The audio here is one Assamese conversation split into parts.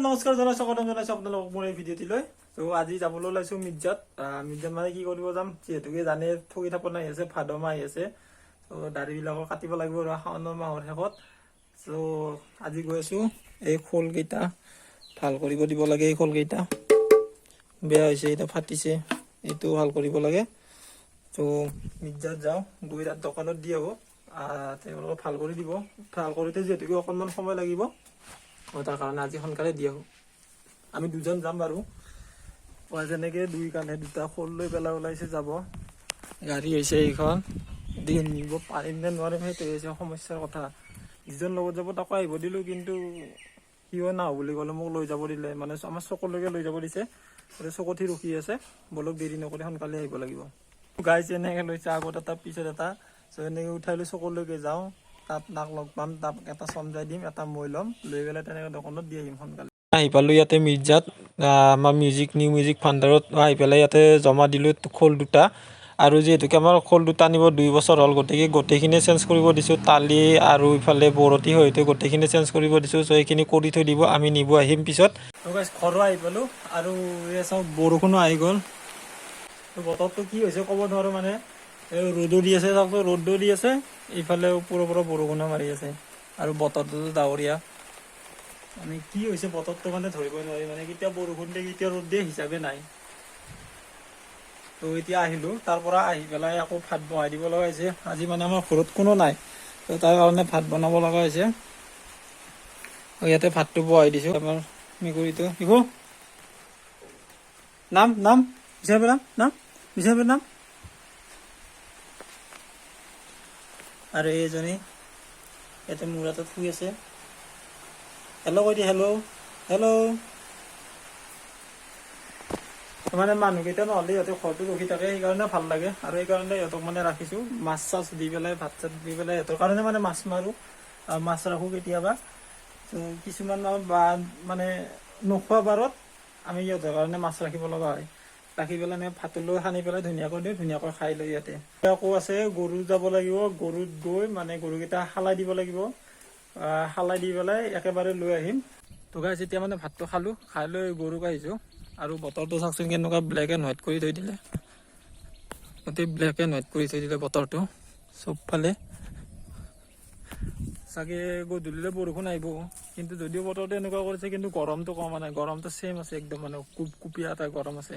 নমস্কাৰ জনাইছো আপোনালোকক মোৰ এই ভিডিঅ'টিলৈ। তো আজি যাবলৈ ওলাইছো মিৰ্জাত মানে কি কৰিব যাম যিহেতুকে জানে ঠগি থাপন আহি আছে, ভাদ মাহ আহি আছে। তো দাড়িবিলাকো কাটিব লাগিব আৰু শাওণ মাহৰ শেষত। তো আজি গৈ আছো এই খোলকেইটা ভাল কৰিব দিব লাগে। এই খোলকেইটা বেয়া হৈছে, এটা ফাটিছে, এইটো ভাল কৰিব লাগে। তো মিৰ্জাত যাওঁ, গৈ তাত দোকানত দি আহোঁ। তেওঁলোকে ভাল কৰি দিব। ভাল কৰোঁতে যিহেতুকে অকণমান সময় লাগিব, তাৰ কাৰণে আজি সোনকালে দি আহোঁ। আমি দুজন যাম বাৰু, যেনেকৈ দুই কাণে দুটা খোল লৈ পেলাই ওলাইছে যাব। গাড়ী হৈছে এইখন, নিব পাৰিম নে নোৱাৰিম সেইটো হৈছে সমস্যাৰ কথা। যিজন লগত যাব তাকো আহিব দিলোঁ, কিন্তু সিও নাহোঁ বুলি ক'লে মোক লৈ যাব দিলে, মানে আমাৰ চকলৈকে লৈ যাব দিছে। চকঠি ৰখি আছে, বলক দেৰি নকৰি সোনকালে আহিব লাগিব। গাইছে এনেকৈ লৈছে, আগত এটা পিছত এটা। এনেকৈ উঠাই লৈ চকলৈকে যাওঁ, তাত নাক লগ পাম, তাক এটা চমজাই দিম, এটা মই ল'ম, লৈ পেলাই তেনেকৈ দোকানত দি আহিম সোনকালে। আহি পালোঁ ইয়াতে মিৰ্জাত, আমাৰ নিউ মিউজিক ভাণ্ডাৰত আহি পেলাই ইয়াতে জমা দিলোঁ খোল দুটা। আৰু যিহেতুকে আমাৰ খোল দুটা আনিব 2 বছৰ হ'ল, গতিকে গোটেইখিনি চেঞ্জ কৰিব দিছোঁ। তালি আৰু ইফালে বৰতি সৈতে গোটেইখিনি চেঞ্জ কৰিব দিছোঁ। চ' এইখিনি কৰি থৈ দিব, আমি নিব আহিম পিছত। ঘৰো আহি পালোঁ আৰু এই চাওঁ বৰষুণো আহি গ'ল। বতৰটো কি হৈছে ক'ব নোৱাৰোঁ, মানে ৰ'দো দি আছে, চাওকচোন ৰ'দো দি আছে, ইফালে ওপৰৰ পৰা বৰষুণো মাৰি আছে আৰু বতৰটোতো ডাৱৰীয়া। মানে কি হৈছে বতৰটো মানে ধৰিবই নোৱাৰি, মানে কেতিয়া বৰষুণ দিয়ে কেতিয়া ৰ'দ দিয়ে হিচাপে নাই। তো এতিয়া আহিলোঁ, তাৰ পৰা আহি পেলাই আকৌ ভাত বহাই দিব লগা হৈছে। আজি মানে আমাৰ ঘৰত কোনো নাই, তো তাৰ কাৰণে ভাত বনাব লগা হৈছে। ইয়াতে ভাতটো বহাই দিছোঁ। আমাৰ মেকুৰীটো শিশু নাম নাম বিচাৰিব নাম বিচাৰিব নাম। আৰু এইজনী ইয়াতে মোৰ হাতত শুই আছে। হেল্ল' কৈ দিয়ে, হেল্ল' হেল্ল'। মানে মানুহকেইটা নহ'লে সিহঁতে ঘৰটো ৰখি থাকে, সেইকাৰণে ভাল লাগে। আৰু সেইকাৰণে সিহঁতক মানে ৰাখিছোঁ, মাছ চাছ দি পেলাই, ভাত চাত দি পেলাই সিহঁতৰ কাৰণে মানে মাছ মাৰোঁ, মাছ ৰাখোঁ কেতিয়াবা। তো কিছুমান মানে নোখোৱা বাৰত আমি সিহঁতৰ কাৰণে মাছ ৰাখিব লগা হয়। ৰাখি পেলাই আমি ভাতলৈ সানি পেলাই ধুনীয়াকৈ দিওঁ, ধুনীয়াকৈ খাই লৈ ইয়াতে। আকৌ আছে গৰু যাব লাগিব, গৰুত গৈ মানে গৰুকেইটা হালাই দিব লাগিব। হালাই দি পেলাই একেবাৰে লৈ আহিম। তো গাইছ এতিয়া মানে ভাতটো খালোঁ, খাই লৈ গৰুক আহিছোঁ। আৰু বতৰটো চাওকচোন কেনেকুৱা ব্লেক এণ্ড হোৱাইট কৰি থৈ দিলে, গোটেই ব্লেক এণ্ড হোৱাইট কৰি থৈ দিলে বতৰটো চবফালে। চাগে গধূলিলৈ বৰষুণ আহিব, কিন্তু যদিও বতৰটো এনেকুৱা কৰিছে, কিন্তু গৰমটো কমা নাই, গৰমটো ছেম আছে একদম, মানে কুপকুপীয়া এটা গৰম আছে।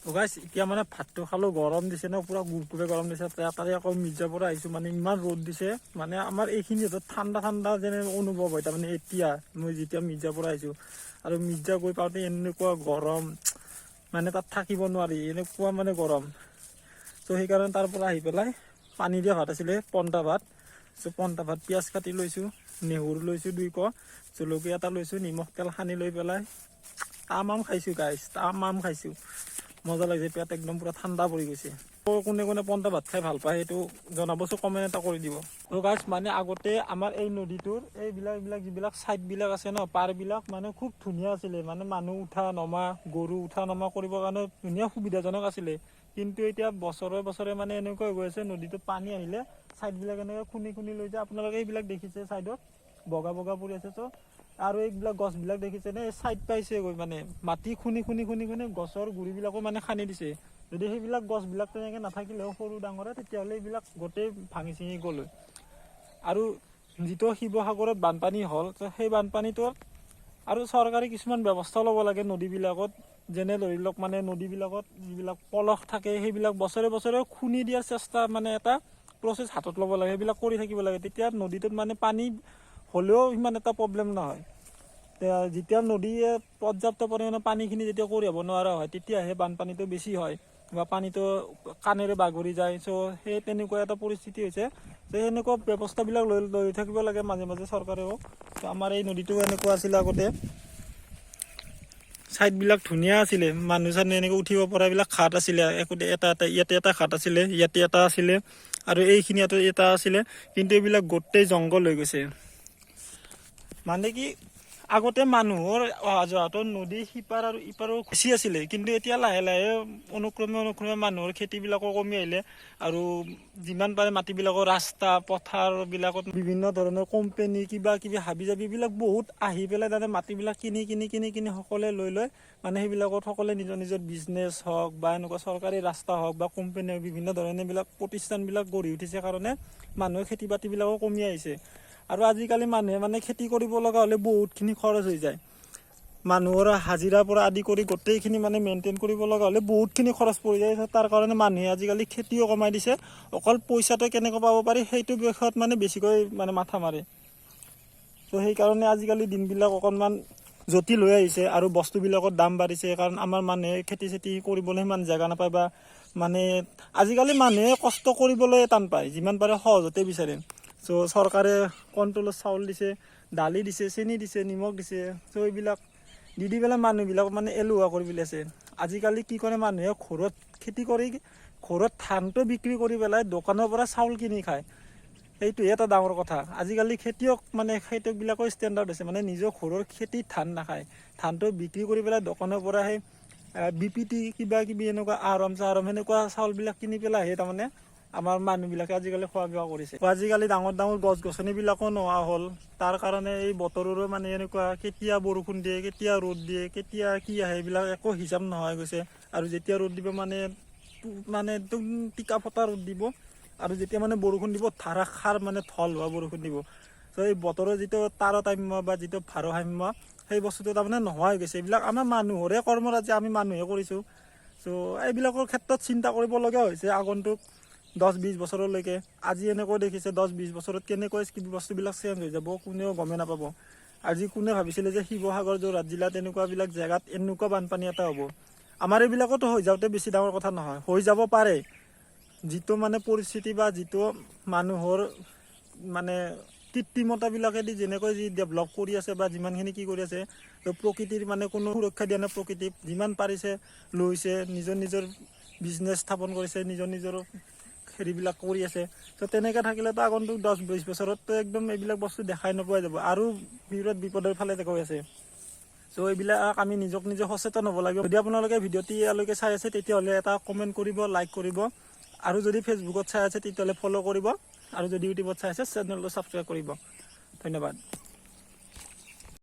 তো গাইছ এতিয়া মানে ভাতটো খালোঁ, গৰম দিছে ন, পূৰা গুপগুপে গৰম দিছে। তাৰে আকৌ মিৰ্জাৰ পৰা আহিছোঁ, মানে ইমান ৰ'দ দিছে, মানে আমাৰ এইখিনি ঠাণ্ডা ঠাণ্ডা যেনে অনুভৱ হয়। তাৰমানে এতিয়া মই যেতিয়া মিৰ্জাৰ পৰা আহিছোঁ, আৰু মিৰ্জা গৈ পাওঁতে এনেকুৱা গৰম, মানে তাত থাকিব নোৱাৰি, এনেকুৱা মানে গৰম। ত' সেইকাৰণে তাৰ পৰা আহি পেলাই পানী দিয়া ভাত আছিলে, পন্তা ভাত। চ' পন্তা ভাত পিঁয়াজ কাটি লৈছোঁ, নেহৰু লৈছোঁ 2 কোৱা, জলকীয়া এটা লৈছোঁ, নিমখ তেল সানি লৈ পেলাই তামাম খাইছোঁ গাইছ, তামাম খাইছোঁ। মজা লাগিছে, পেট একদম পূৰা ঠাণ্ডা পৰি গৈছে। কোনে কোনে পন্তা ভাত খাই ভাল পায় সেইটো জনাবচোন, কমেণ্ট এটা কৰি দিব। তো গাইছ মানে আগতে আমাৰ এই নদীটোৰ এইবিলাক যিবিলাক ছাইডবিলাক আছে ন, পাৰবিলাক মানে খুব ধুনীয়া আছিলে, মানে মানুহ উঠা নমা, গৰু উঠা নমা কৰিবৰ কাৰণে ধুনীয়া সুবিধাজনক আছিলে। কিন্তু এতিয়া বছৰে বছৰে মানে এনেকুৱা হৈ গৈ আছে, নদীটোত পানী আহিলে ছাইডবিলাক এনেকৈ খুন্দি খুন্দি লৈ যায়। আপোনালোকে এইবিলাক দেখিছে ছাইডত বগা বগা পৰি আছে। তো আৰু এইবিলাক গছবিলাক দেখিছে নে, ছাইড পাইছে গৈ, মানে মাটি খুন্দি খুন্দি খুন্দি খুন্দি গছৰ গুৰিবিলাকো মানে খান্দি দিছে। যদি সেইবিলাক গছবিলাক তেনেকৈ নাথাকিলেও সৰু ডাঙৰে, তেতিয়াহ'লে এইবিলাক গোটেই ভাঙি চিঙি গ'ল হয়। আৰু যিটো শিৱসাগৰত বানপানী হ'ল, সেই বানপানীটোত আৰু চৰকাৰে কিছুমান ব্যৱস্থা ল'ব লাগে নদীবিলাকত। যেনে ধৰি লওক, মানে নদীবিলাকত যিবিলাক পলস থাকে, সেইবিলাক বছৰে বছৰে খুন্দি দিয়াৰ চেষ্টা, মানে এটা প্ৰচেছ হাতত ল'ব লাগে, সেইবিলাক কৰি থাকিব লাগে। তেতিয়া নদীটোত মানে পানী হ'লেও সিমান এটা প্ৰব্লেম নহয়। যেতিয়া নদীয়ে পৰ্যাপ্ত পৰিমাণে পানীখিনি যেতিয়া কঢ়িয়াব নোৱাৰা হয়, তেতিয়াহে বানপানীটো বেছি হয় বা পানীটো কাণেৰে বাগৰি যায়। চ' সেই তেনেকুৱা এটা পৰিস্থিতি হৈছে। যে সেনেকুৱা ব্যৱস্থাবিলাক লৈ থাকিব লাগে মাজে মাজে চৰকাৰেও। আমাৰ এই নদীটো এনেকুৱা আছিলে আগতে, ছাইডবিলাক ধুনীয়া আছিলে, মানুহ চানুহ এনেকৈ উঠিব পৰাবিলাক ঘাট আছিলে, এটা ইয়াতে এটা ঘাট আছিলে, ইয়াতে এটা আছিলে, আৰু এইখিনি এটা আছিলে। কিন্তু এইবিলাক গোটেই জংঘল হৈ গৈছে। মানে কি আগতে মানুহৰ অহা যোৱাটো নদী সিপাৰ আৰু ইপাৰো বেছি আছিলে, কিন্তু এতিয়া লাহে লাহে অনুক্ৰমে মানুহৰ খেতিবিলাকো কমি আহিলে আৰু যিমান পাৰে মাটিবিলাকৰ ৰাস্তা পথাৰবিলাকত বিভিন্ন ধৰণৰ কোম্পানী কিবা কিবি হাবি জাবিবিলাক বহুত আহি পেলাই তাতে মাটিবিলাক কিনি সকলোৱে লৈ মানে সেইবিলাকত সকলোৱে নিজৰ নিজৰ বিজনেছ হওক বা এনেকুৱা চৰকাৰী ৰাস্তা হওক বা কোম্পানী হওক বিভিন্ন ধৰণে এইবিলাক প্ৰতিষ্ঠানবিলাক গঢ়ি উঠিছে কাৰণে মানুহে খেতি বাতিবিলাকো কমি আহিছে। আৰু আজিকালি মানুহে মানে খেতি কৰিব লগা হ'লে বহুতখিনি খৰচ হৈ যায়। মানুহৰ হাজিৰাৰ পৰা আদি কৰি গোটেইখিনি মানে মেইনটেইন কৰিব লগা হ'লে বহুতখিনি খৰচ পৰি যায়। তাৰ কাৰণে মানুহে আজিকালি খেতিও কমাই দিছে, অকল পইচাটো কেনেকৈ পাব পাৰি সেইটো বিষয়ত মানে বেছিকৈ মানে মাথা মাৰে। তো সেইকাৰণে আজিকালি দিনবিলাক অকণমান জটিল হৈ আহিছে আৰু বস্তুবিলাকৰ দাম বাঢ়িছে, কাৰণ আমাৰ মানুহে খেতি চেতি কৰিবলৈ সিমান জেগা নাপায় বা মানে আজিকালি মানুহে কষ্ট কৰিবলৈ টান পায়, যিমান পাৰে সহজতে বিচাৰে। চ' চৰকাৰে কণ্ট্ৰলৰ চাউল দিছে, দালি দিছে, চেনি দিছে, নিমখ দিছে, চ' এইবিলাক দি পেলাই মানুহবিলাক মানে এলেহুৱা কৰি পেলাইছে। আজিকালি কি কৰে মানুহে ঘৰত খেতি কৰি ঘৰত ধানটো বিক্ৰী কৰি পেলাই দোকানৰ পৰা চাউল কিনি খায়, সেইটোহে এটা ডাঙৰ কথা। আজিকালি খেতিয়কবিলাকৰ ষ্টেণ্ডাৰ্ড হৈছে মানে নিজৰ ঘৰৰ খেতিত ধান নাখায়, ধানটো বিক্ৰী কৰি পেলাই দোকানৰ পৰা সেই BPT কিবা কিবি এনেকুৱা আৰম সেনেকুৱা চাউলবিলাক কিনি পেলাইহে তাৰমানে আমাৰ মানুহবিলাকে আজিকালি খোৱা বোৱা কৰিছে। আজিকালি ডাঙৰ ডাঙৰ গছ গছনিবিলাকো নোহোৱা হ'ল, তাৰ কাৰণে এই বতৰৰো মানে এনেকুৱা কেতিয়া বৰষুণ দিয়ে কেতিয়া ৰ'দ দিয়ে কেতিয়া কি আহে এইবিলাক একো হিচাপ নোহোৱা হৈ গৈছে। আৰু যেতিয়া ৰ'দ দিব মানে একদম টিকা ফটা ৰ'দ দিব, আৰু যেতিয়া মানে বৰষুণ দিব ধাৰাসাৰ মানে ঢল হোৱা বৰষুণ দিব। চ' এই বতৰৰ যিটো তাৰতম্য বা যিটো ভাৰসাম্য সেই বস্তুটো তাৰমানে নোহোৱা হৈ গৈছে। এইবিলাক আমাৰ মানুহৰে কৰ্মৰাজি, আমি মানুহে কৰিছোঁ। চ' এইবিলাকৰ ক্ষেত্ৰত চিন্তা কৰিবলগীয়া হৈছে আগন্তুক 10-20 বছৰলৈকে। আজি এনেকৈ দেখিছে 10-20 বছৰত কেনেকৈ বস্তুবিলাক চেঞ্জ হৈ যাব কোনেও গমেই নাপাব। আজি কোনে ভাবিছিলে যে শিৱসাগৰ যোৰহাট জিলাত এনেকুৱাবিলাক জেগাত এনেকুৱা বানপানী এটা হ'ব। আমাৰ এইবিলাকতো হৈ যাওঁতে বেছি ডাঙৰ কথা নহয়, হৈ যাব পাৰে। যিটো মানে পৰিস্থিতি বা যিটো মানুহৰ মানে কৃত্ৰিমতাবিলাকেদি যেনেকৈ যি ডেভেলপ কৰি আছে বা যিমানখিনি কি কৰি আছে, তো প্ৰকৃতিৰ মানে কোনো সুৰক্ষা দিয়া নাই। প্ৰকৃতিক যিমান পাৰিছে লৈছে, নিজৰ বিজনেছ স্থাপন কৰিছে, নিজৰ হেৰিবিলাক কৰি আছে। তো তেনেকৈ থাকিলেতো আগন্তুক 10-20 বছৰততো একদম এইবিলাক বস্তু দেখাই নোপোৱা যাব, আৰু বিপদৰ ফালে গৈ আছে। চ' এইবিলাক আমি নিজে সচেতন হ'ব লাগিব। যদি আপোনালোকে ভিডিঅ'টি ইয়ালৈকে চাই আছে তেতিয়াহ'লে এটা কমেণ্ট কৰিব, লাইক কৰিব, আৰু যদি ফেচবুকত চাই আছে তেতিয়াহ'লে ফ'ল' কৰিব, আৰু যদি ইউটিউবত চাই আছে চেনেলটো ছাবস্ক্ৰাইব কৰিব। ধন্যবাদ।